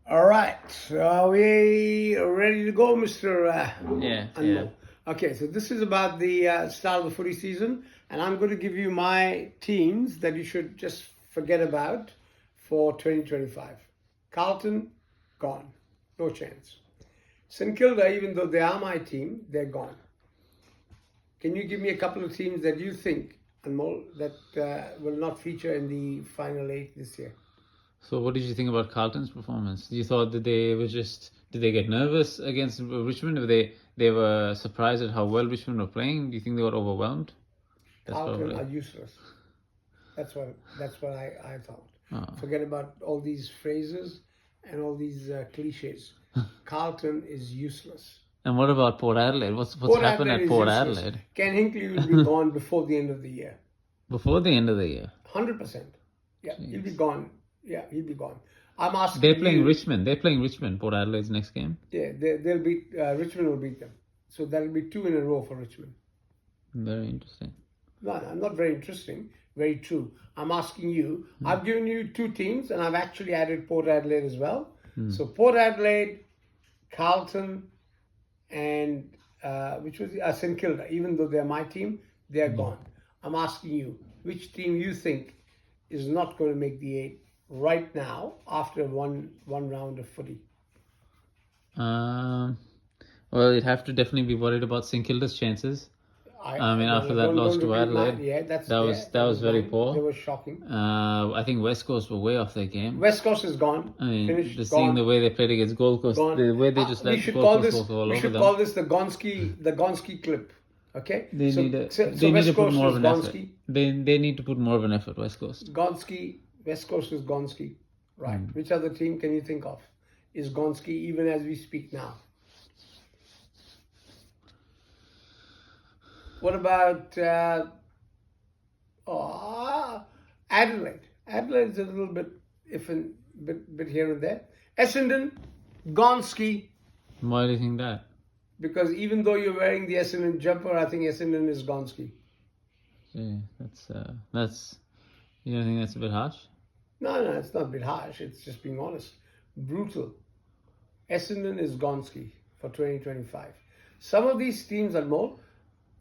All right. So are we ready to go, Mr. Yeah. Anmol? Okay, so this is about the start of the footy season, and I'm going to give you my teams that you should just forget about for 2025. Carlton, gone. No chance. St Kilda, even though they are my team, they're gone. Can you give me a couple of teams that you think, Anmol, that will not feature in the final eight this year? So, what did you think about Carlton's performance? You thought that they were did they get nervous against Richmond? Or they were surprised at how well Richmond were playing? Do you think they got overwhelmed? Carlton are useless. That's what I thought. Forget about all these phrases and all these cliches. Carlton is useless. And what about Port Adelaide? What's Port happened Adelaide at Port is useless. Adelaide? Ken Hinkley will be gone before the end of the year. Before the end of the year? 100%. Yeah, he'll be gone. Yeah, he'll be gone. I'm asking They're playing you, Richmond. They're playing Richmond, Port Adelaide's next game. Yeah, they'll beat, Richmond will beat them. So that'll be 2 in a row for Richmond. Very interesting. No, not very interesting. Very true. I'm asking you. I've given you 2 teams, and I've actually added Port Adelaide as well. So Port Adelaide, Carlton, and which was St Kilda. Even though they're my team, they're gone. I'm asking you, which team you think is not going to make the 8 right now after one round of footy? Well, you'd have to definitely be worried about St Kilda's chances. After that loss to Adelaide, that was very poor. They were shocking. I think West Coast were way off their game. West Coast is gone. Finished, seeing the way they played against Gold Coast, the way they just let Gold Coast walk all over them. We should call this the Gonski clip. Okay? They need to put more of an effort. They need to put more of an effort, West Coast. West Coast is Gonski. Right. Which other team can you think of is Gonski even as we speak now? What about Adelaide? Adelaide's a little bit bit here and there. Essendon, Gonski. Why do you think that? Because even though you're wearing the Essendon jumper, I think Essendon is Gonski. Yeah, that's. You don't think that's a bit harsh? No, it's not a bit harsh. It's just being honest. Brutal. Essendon is Gonski for 2025. Some of these teams and more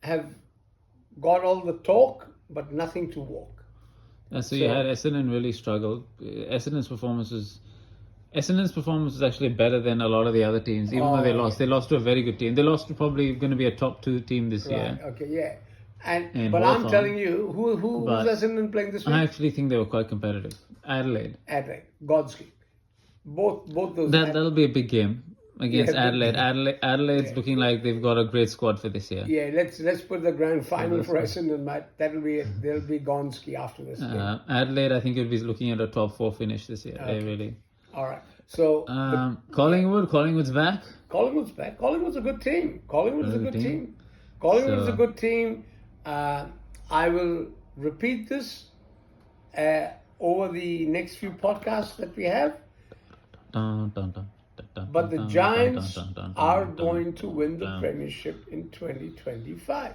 have got all the talk, but nothing to walk. So you had Essendon really struggled. Essendon's performance was actually better than a lot of the other teams, even though they lost. They lost to a very good team. They lost to probably going to be a top 2 team this year. Okay, yeah. But I'm telling you, who's Essendon playing this week? I actually think they were quite competitive. Adelaide, Gonski. Both those. That'll be a big game against Adelaide. Adelaide's looking like they've got a great squad for this year. Yeah, let's put the grand final for Essendon, Matt. They'll be Gonski after this game. Adelaide, I think, will be looking at a top 4 finish this year. Okay. They really. All right. So Collingwood's back. Collingwood's back. Collingwood's a good team. Collingwood's a good team. I will repeat this over the next few podcasts that we have. But the Giants are going to win the premiership in 2025.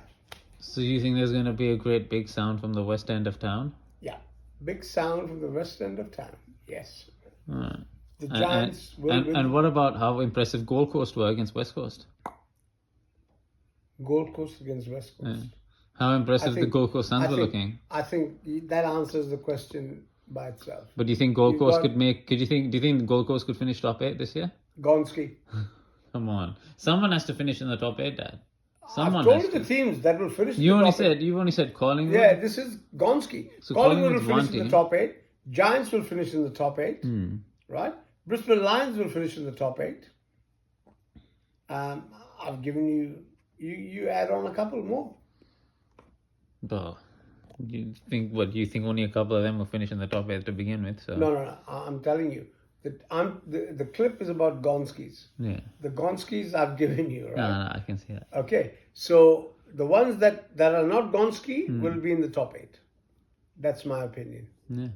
So you think there's going to be a great big sound from the west end of town? Yeah, big sound from the west end of town. Yes. Right. The Giants will win. And what about how impressive Gold Coast were against West Coast? Gold Coast against West Coast. Yeah. How impressive the Gold Coast Suns were looking. I think that answers the question by itself. But do you think Gold Coast could make? Do you think Gold Coast could finish top 8 this year? Gonski. Come on, someone has to finish in the top 8, Dad. I've told you the teams that will finish. You've only said Collingwood. Yeah, this is Gonski. So Collingwood will finish in the top 8. Giants will finish in the top 8. Right? Brisbane Lions will finish in the top 8. I've given you. You add on a couple more. Well, you think only a couple of them will finish in the top 8 to begin with? So No. I'm telling you that the clip is about Gonskis. Yeah. The Gonskis I've given you, right? No, I can see that. Okay, so the ones that are not Gonski will be in the top 8. That's my opinion. Yeah.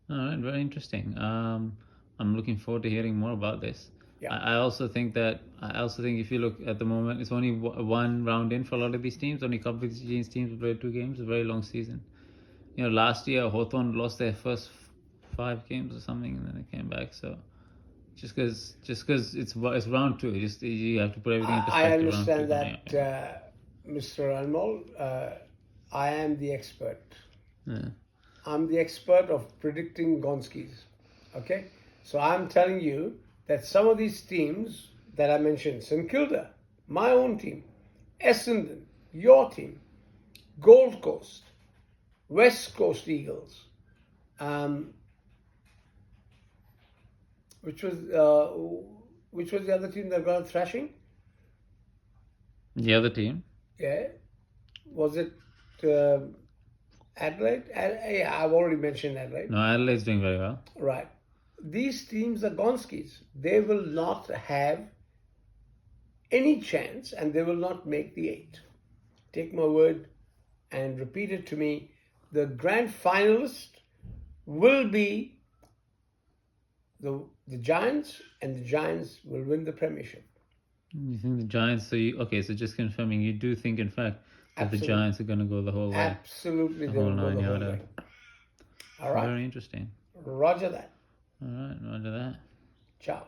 All right, very interesting. I'm looking forward to hearing more about this. Yeah. I also think if you look at the moment, it's only one round in for a lot of these teams. Only a couple of these teams have played 2 games. A very long season. Last year Hawthorn lost their first 5 games or something, and then they came back. So Just because it's round two. You have to put everything in I perspective. understand round two. that, Mr. Anmol. I am the expert. Yeah. I'm the expert of predicting Gonskis. Okay? So I'm telling you that some of these teams that I mentioned, St Kilda, my own team, Essendon, your team, Gold Coast, West Coast Eagles, which was the other team that got a thrashing? The other team. Yeah. Was it Adelaide? Yeah, I've already mentioned Adelaide. No, Adelaide's doing very well. Right. These teams are Gonskis. They will not have any chance and they will not make the 8. Take my word and repeat it to me. The grand finalist will be the Giants, and the Giants will win the premiership. You think the Giants? So just confirming, you do think, in fact, that Absolutely. the Giants are going to go the whole way. Absolutely, The they whole will go the nine whole yarder. way. All right. Very interesting. Roger that. All right, roger that. Ciao.